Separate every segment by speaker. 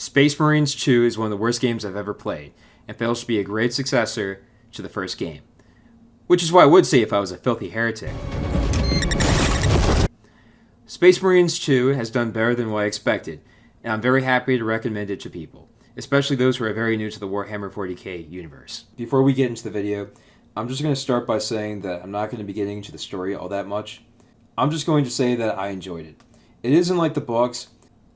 Speaker 1: Space Marines 2 is one of the worst games I've ever played, and fails to be a great successor to the first game. Which is what I would say if I was a filthy heretic. Space Marines 2 has done better than what I expected, and I'm very happy to recommend it to people, especially those who are very new to the Warhammer 40k universe. Before we get into the video, I'm just going to start by saying that I'm not going to be getting into the story all that much. I'm just going to say that I enjoyed it. It isn't like the books.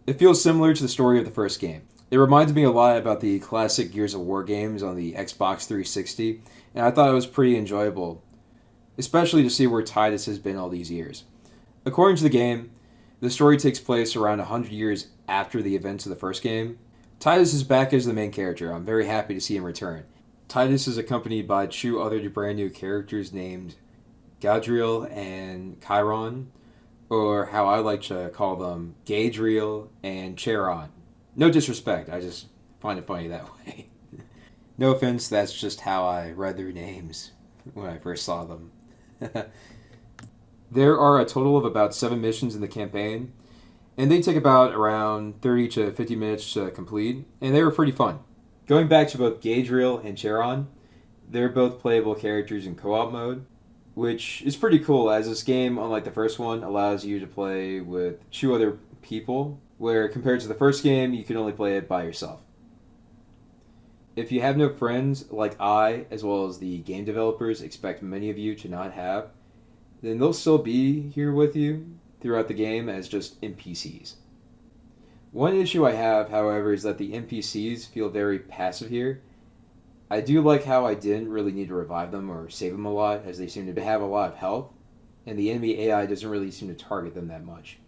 Speaker 1: It feels similar to the story of the first game. It reminds me a lot about the classic Gears of War games on the Xbox 360, and I thought it was pretty enjoyable, especially to see where Titus has been all these years. According to the game, the story takes place around 100 years after the events of the first game. Titus is back as the main character. I'm very happy to see him return. Titus is accompanied by two other brand new characters named Gadriel and Chairon, or how I like to call them, Gadriel and Chairon. No disrespect, I just find it funny that way. No offense, that's just how I read their names when I first saw them. There are a total of about 7 missions in the campaign, and they take about around 30 to 50 minutes to complete, and they were pretty fun. Going back to both Gadriel and Chairon, they're both playable characters in co-op mode, which is pretty cool, as this game, unlike the first one, allows you to play with 2 other people, where compared to the first game, you can only play it by yourself. If you have no friends, like I, as well as the game developers, expect many of you to not have, then they'll still be here with you throughout the game as just NPCs. One issue I have, however, is that the NPCs feel very passive here. I do like how I didn't really need to revive them or save them a lot, as they seem to have a lot of health, and the enemy AI doesn't really seem to target them that much.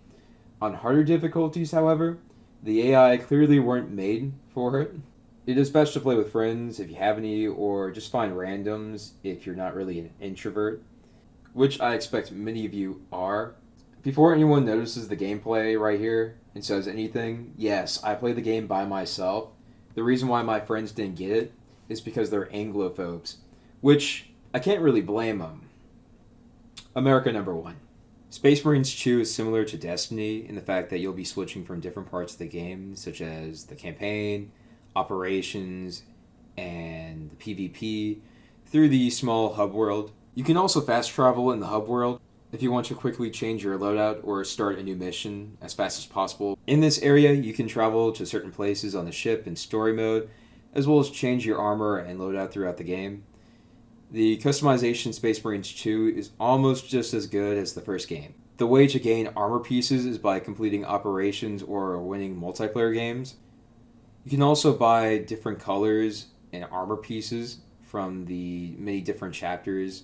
Speaker 1: On harder difficulties, however, the AI clearly weren't made for it. It is best to play with friends if you have any, or just find randoms if you're not really an introvert, which I expect many of you are. Before anyone notices the gameplay right here and says anything, yes, I play the game by myself. The reason why my friends didn't get it is because they're Anglophobes, which I can't really blame them. America number 1. Space Marines 2 is similar to Destiny in the fact that you'll be switching from different parts of the game, such as the campaign, operations, and the PvP, through the small hub world. You can also fast travel in the hub world if you want to quickly change your loadout or start a new mission as fast as possible. In this area, you can travel to certain places on the ship in story mode, as well as change your armor and loadout throughout the game. The customization Space Marines 2 is almost just as good as the first game. The way to gain armor pieces is by completing operations or winning multiplayer games. You can also buy different colors and armor pieces from the many different chapters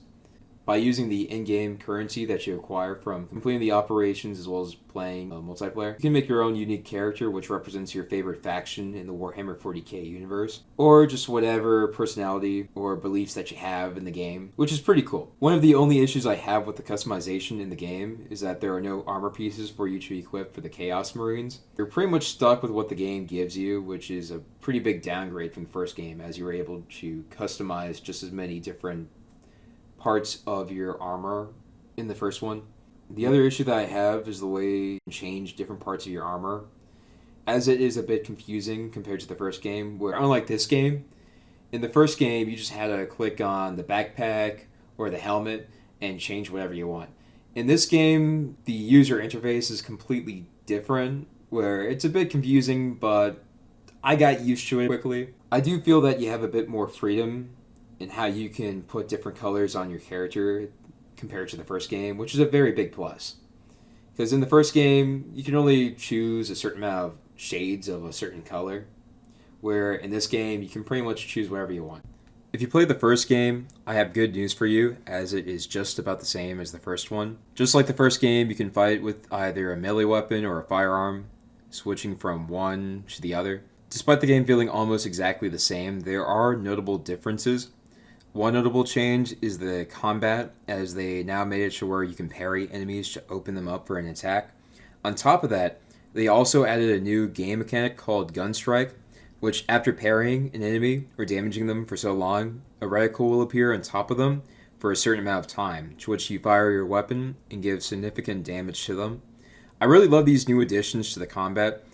Speaker 1: by using the in-game currency that you acquire from completing the operations as well as playing multiplayer. You can make your own unique character which represents your favorite faction in the Warhammer 40k universe, or just whatever personality or beliefs that you have in the game, which is pretty cool. One of the only issues I have with the customization in the game is that there are no armor pieces for you to equip for the Chaos Marines. You're pretty much stuck with what the game gives you, which is a pretty big downgrade from the first game, as you were able to customize just as many different parts of your armor in the first one. The other issue that I have is the way you can change different parts of your armor, as it is a bit confusing compared to the first game, where unlike this game, in the first game you just had to click on the backpack or the helmet and change whatever you want. In this game, the user interface is completely different, where it's a bit confusing, but I got used to it quickly. I do feel that you have a bit more freedom and how you can put different colors on your character compared to the first game, which is a very big plus. Because in the first game, you can only choose a certain amount of shades of a certain color, where in this game, you can pretty much choose whatever you want. If you played the first game, I have good news for you, as it is just about the same as the first one. Just like the first game, you can fight with either a melee weapon or a firearm, switching from one to the other. Despite the game feeling almost exactly the same, there are notable differences. One notable change is the combat, as they now made it to where you can parry enemies to open them up for an attack. On top of that, they also added a new game mechanic called Gun Strike, which after parrying an enemy or damaging them for so long, a reticle will appear on top of them for a certain amount of time, to which you fire your weapon and give significant damage to them. I really love these new additions to the combat,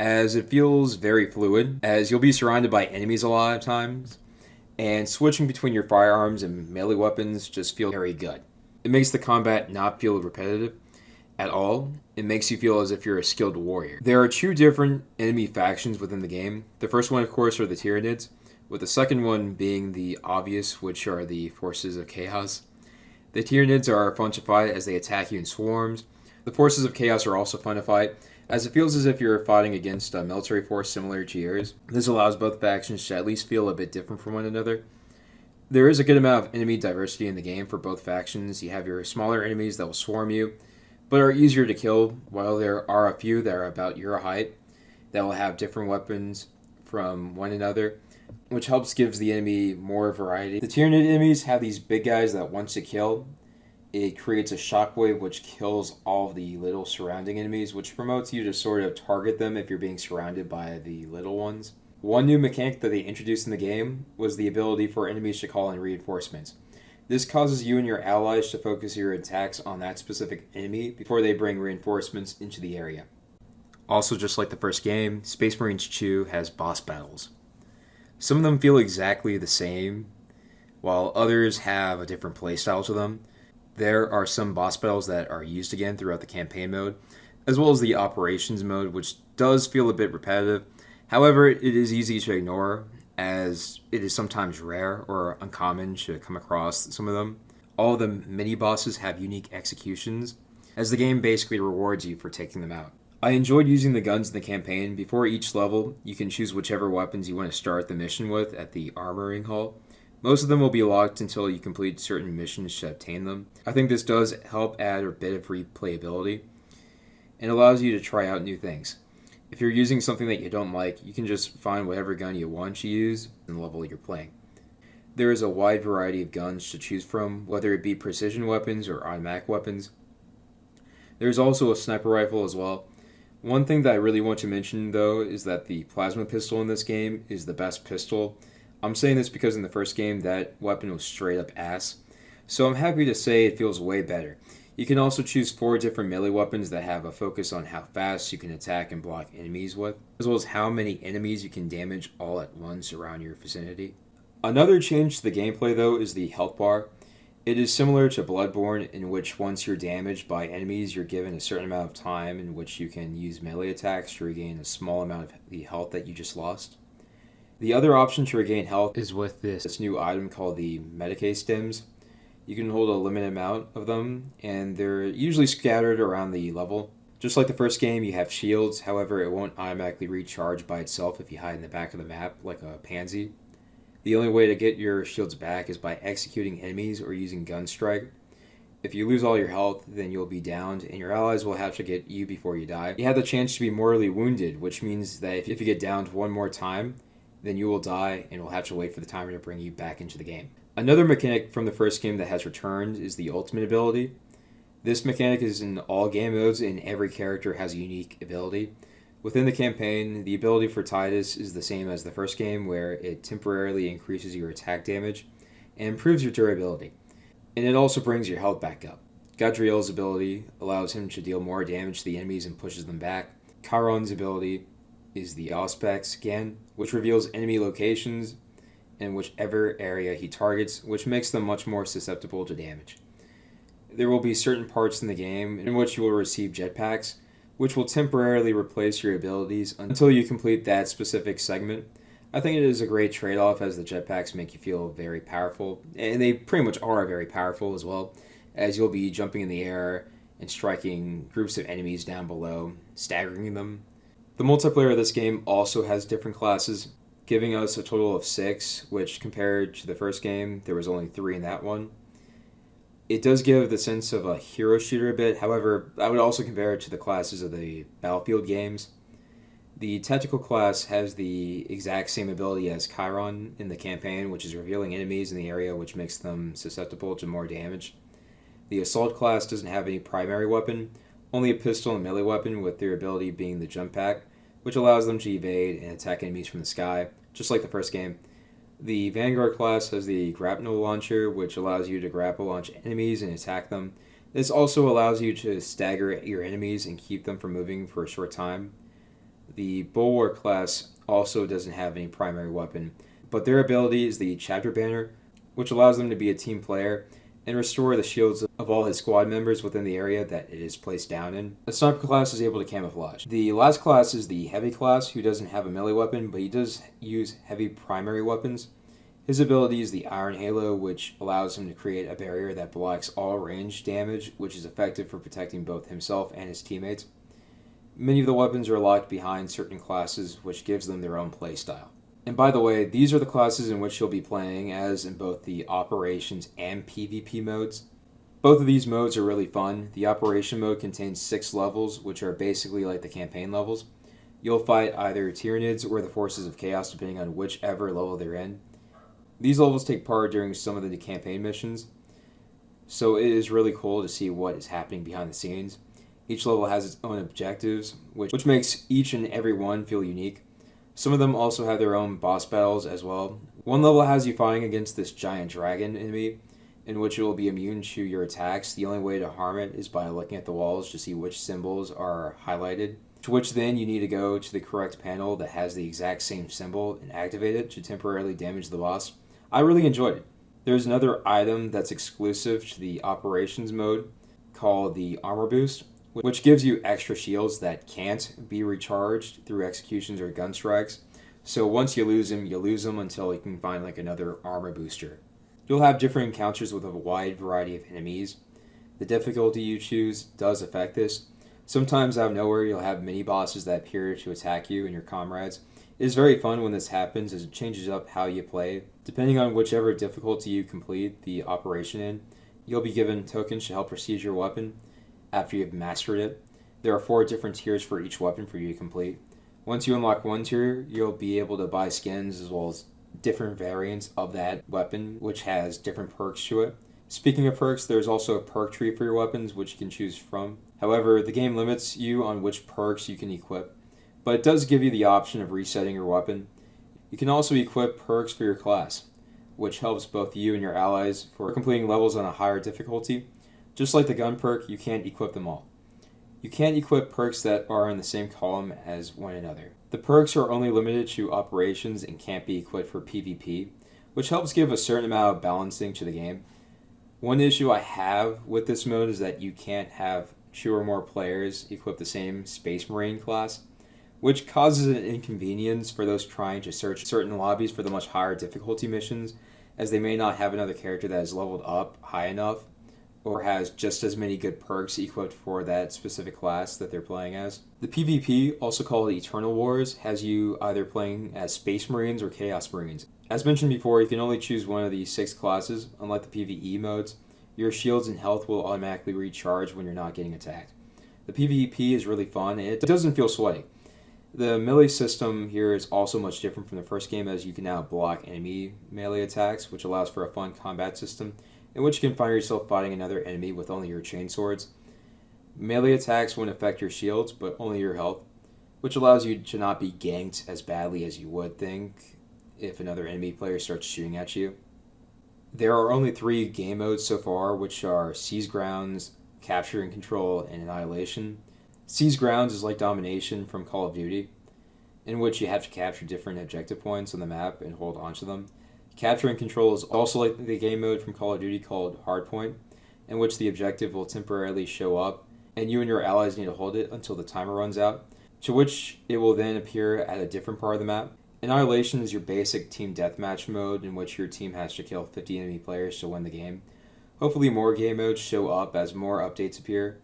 Speaker 1: as it feels very fluid, as you'll be surrounded by enemies a lot of times, and switching between your firearms and melee weapons just feels very good. It makes the combat not feel repetitive at all. It makes you feel as if you're a skilled warrior. There are two different enemy factions within the game. The first one, of course, are the Tyranids, with the second one being the obvious, which are the Forces of Chaos. The Tyranids are fun to fight as they attack you in swarms. The Forces of Chaos are also fun to fight, as it feels as if you're fighting against a military force similar to yours. This allows both factions to at least feel a bit different from one another. There is a good amount of enemy diversity in the game for both factions. You have your smaller enemies that will swarm you, but are easier to kill, while there are a few that are about your height that will have different weapons from one another, which helps gives the enemy more variety. The Tyranid enemies have these big guys that once you kill, it creates a shockwave which kills all of the little surrounding enemies, which promotes you to sort of target them if you're being surrounded by the little ones. One new mechanic that they introduced in the game was the ability for enemies to call in reinforcements. This causes you and your allies to focus your attacks on that specific enemy before they bring reinforcements into the area. Also, just like the first game, Space Marines 2 has boss battles. Some of them feel exactly the same, while others have a different playstyle to them. There are some boss battles that are used again throughout the campaign mode, as well as the operations mode, which does feel a bit repetitive. However, it is easy to ignore, as it is sometimes rare or uncommon to come across some of them. All of the mini-bosses have unique executions, as the game basically rewards you for taking them out. I enjoyed using the guns in the campaign. Before each level, you can choose whichever weapons you want to start the mission with at the armoring hall. Most of them will be locked until you complete certain missions to obtain them. I think this does help add a bit of replayability and allows you to try out new things. If you're using something that you don't like, you can just find whatever gun you want to use in the level you're playing. There is a wide variety of guns to choose from, whether it be precision weapons or automatic weapons. There's also a sniper rifle as well. One thing that I really want to mention, though, is that the plasma pistol in this game is the best pistol. I'm saying this because in the first game, that weapon was straight up ass. So I'm happy to say it feels way better. You can also choose 4 different melee weapons that have a focus on how fast you can attack and block enemies with, as well as how many enemies you can damage all at once around your vicinity. Another change to the gameplay, though, is the health bar. It is similar to Bloodborne, in which once you're damaged by enemies, you're given a certain amount of time in which you can use melee attacks to regain a small amount of the health that you just lost. The other option to regain health is with this new item called the Medicae Stems. You can hold a limited amount of them, and they're usually scattered around the level. Just like the first game, you have shields, however it won't automatically recharge by itself if you hide in the back of the map like a pansy. The only way to get your shields back is by executing enemies or using Gunstrike. If you lose all your health, then you'll be downed, and your allies will have to get you before you die. You have the chance to be mortally wounded, which means that if you get downed one more time, then you will die and will have to wait for the timer to bring you back into the game. Another mechanic from the first game that has returned is the ultimate ability. This mechanic is in all game modes, and every character has a unique ability. Within the campaign, the ability for Titus is the same as the first game, where it temporarily increases your attack damage and improves your durability. And it also brings your health back up. Gadriel's ability allows him to deal more damage to the enemies and pushes them back. Chairon's ability is the Auspex scan, which reveals enemy locations in whichever area he targets, which makes them much more susceptible to damage. There will be certain parts in the game in which you will receive jetpacks, which will temporarily replace your abilities until you complete that specific segment. I think it is a great trade-off, as the jetpacks make you feel very powerful, and they pretty much are very powerful as well, as you'll be jumping in the air and striking groups of enemies down below, staggering them. The multiplayer of this game also has different classes, giving us a total of 6, which compared to the first game, there was only 3 in that one. It does give the sense of a hero shooter a bit, however, I would also compare it to the classes of the Battlefield games. The tactical class has the exact same ability as Chairon in the campaign, which is revealing enemies in the area, which makes them susceptible to more damage. The assault class doesn't have any primary weapon, only a pistol and melee weapon, with their ability being the jump pack, which allows them to evade and attack enemies from the sky, just like the first game. The Vanguard class has the grapnel launcher, which allows you to grapple launch enemies and attack them. This also allows you to stagger your enemies and keep them from moving for a short time. The Bulwark class also doesn't have any primary weapon, but their ability is the Chapter Banner, which allows them to be a team player and restore the shields of all his squad members within the area that it is placed down in. The Sniper class is able to camouflage. The last class is the Heavy class, who doesn't have a melee weapon, but he does use heavy primary weapons. His ability is the Iron Halo, which allows him to create a barrier that blocks all range damage, which is effective for protecting both himself and his teammates. Many of the weapons are locked behind certain classes, which gives them their own playstyle. And by the way, these are the classes in which you'll be playing as in both the Operations and PvP modes. Both of these modes are really fun. The Operation mode contains 6 levels, which are basically like the campaign levels. You'll fight either Tyranids or the Forces of Chaos, depending on whichever level they're in. These levels take part during some of the campaign missions, so it is really cool to see what is happening behind the scenes. Each level has its own objectives, which makes each and every one feel unique. Some of them also have their own boss battles as well. One level has you fighting against this giant dragon enemy, in which it will be immune to your attacks. The only way to harm it is by looking at the walls to see which symbols are highlighted, to which then you need to go to the correct panel that has the exact same symbol and activate it to temporarily damage the boss. I really enjoyed it. There's another item that's exclusive to the Operations mode called the Armor Boost, which gives you extra shields that can't be recharged through executions or gun strikes. So once you lose them until you can find like another armor booster. You'll have different encounters with a wide variety of enemies. The difficulty you choose does affect this. Sometimes out of nowhere you'll have mini bosses that appear to attack you and your comrades. It is very fun when this happens, as it changes up how you play. Depending on whichever difficulty you complete the operation in, you'll be given tokens to help prestige your weapon after you've mastered it. There are 4 different tiers for each weapon for you to complete. Once you unlock one tier, you'll be able to buy skins as well as different variants of that weapon, which has different perks to it. Speaking of perks, there's also a perk tree for your weapons, which you can choose from. However, the game limits you on which perks you can equip, but it does give you the option of resetting your weapon. You can also equip perks for your class, which helps both you and your allies for completing levels on a higher difficulty. Just like the gun perk, you can't equip them all. You can't equip perks that are in the same column as one another. The perks are only limited to operations and can't be equipped for PvP, which helps give a certain amount of balancing to the game. One issue I have with this mode is that you can't have 2 or more players equip the same Space Marine class, which causes an inconvenience for those trying to search certain lobbies for the much higher difficulty missions, as they may not have another character that is leveled up high enough or has just as many good perks equipped for that specific class that they're playing as. The PvP, also called Eternal Wars, has you either playing as Space Marines or Chaos Marines. As mentioned before, you can only choose one of these 6 classes. Unlike the PvE modes, your shields and health will automatically recharge when you're not getting attacked. The PvP is really fun, and it doesn't feel sweaty. The melee system here is also much different from the first game, as you can now block enemy melee attacks, which allows for a fun combat system in which you can find yourself fighting another enemy with only your chain swords. Melee attacks won't affect your shields, but only your health, which allows you to not be ganked as badly as you would think if another enemy player starts shooting at you. There are only 3 game modes so far, which are Seize Grounds, Capture and Control, and Annihilation. Seize Grounds is like Domination from Call of Duty, in which you have to capture different objective points on the map and hold onto them. Capture and Control is also like the game mode from Call of Duty called Hardpoint, in which the objective will temporarily show up, and you and your allies need to hold it until the timer runs out, to which it will then appear at a different part of the map. Annihilation is your basic team deathmatch mode, in which your team has to kill 50 enemy players to win the game. Hopefully more game modes show up as more updates appear,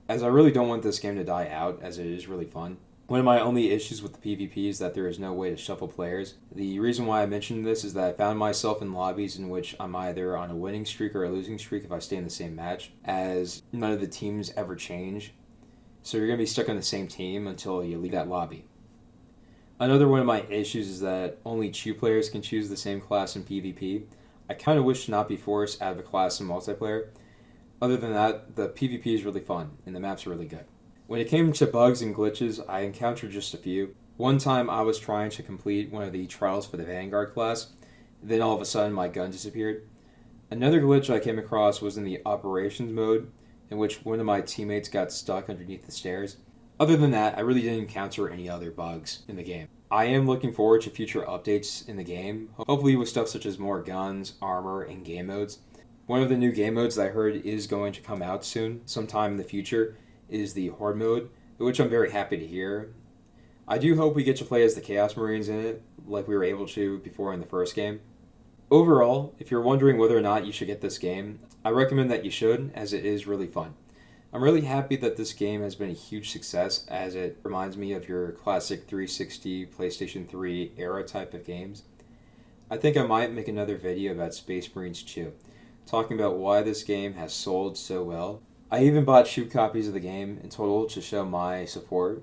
Speaker 1: as I really don't want this game to die out, as it is really fun. One of my only issues with the PvP is that there is no way to shuffle players. The reason why I mentioned this is that I found myself in lobbies in which I'm either on a winning streak or a losing streak if I stay in the same match, as none of the teams ever change. So you're going to be stuck on the same team until you leave that lobby. Another one of my issues is that only 2 players can choose the same class in PvP. I kind of wish to not be forced out of a class in multiplayer. Other than that, the PvP is really fun, and the maps are really good. When it came to bugs and glitches, I encountered just a few. One time I was trying to complete one of the trials for the Vanguard class, then all of a sudden my gun disappeared. Another glitch I came across was in the Operations mode, in which one of my teammates got stuck underneath the stairs. Other than that, I really didn't encounter any other bugs in the game. I am looking forward to future updates in the game, hopefully with stuff such as more guns, armor, and game modes. One of the new game modes that I heard is going to come out soon, sometime in the future, is the Horde mode, which I'm very happy to hear. I do hope we get to play as the Chaos Marines in it, like we were able to before in the first game. Overall, if you're wondering whether or not you should get this game, I recommend that you should, as it is really fun. I'm really happy that this game has been a huge success, as it reminds me of your classic 360, PlayStation 3 era type of games. I think I might make another video about Space Marines 2, talking about why this game has sold so well. I even bought 2 copies of the game in total to show my support,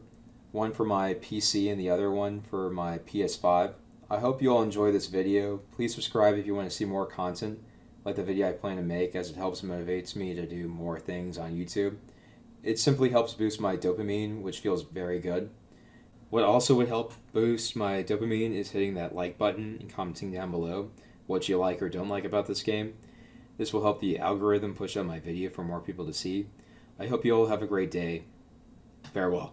Speaker 1: one for my PC and the other one for my PS5. I hope you all enjoy this video. Please subscribe if you want to see more content, like the video I plan to make, as it helps motivates me to do more things on YouTube. It simply helps boost my dopamine, which feels very good. What also would help boost my dopamine is hitting that like button and commenting down below what you like or don't like about this game. This will help the algorithm push out my video for more people to see. I hope you all have a great day. Farewell.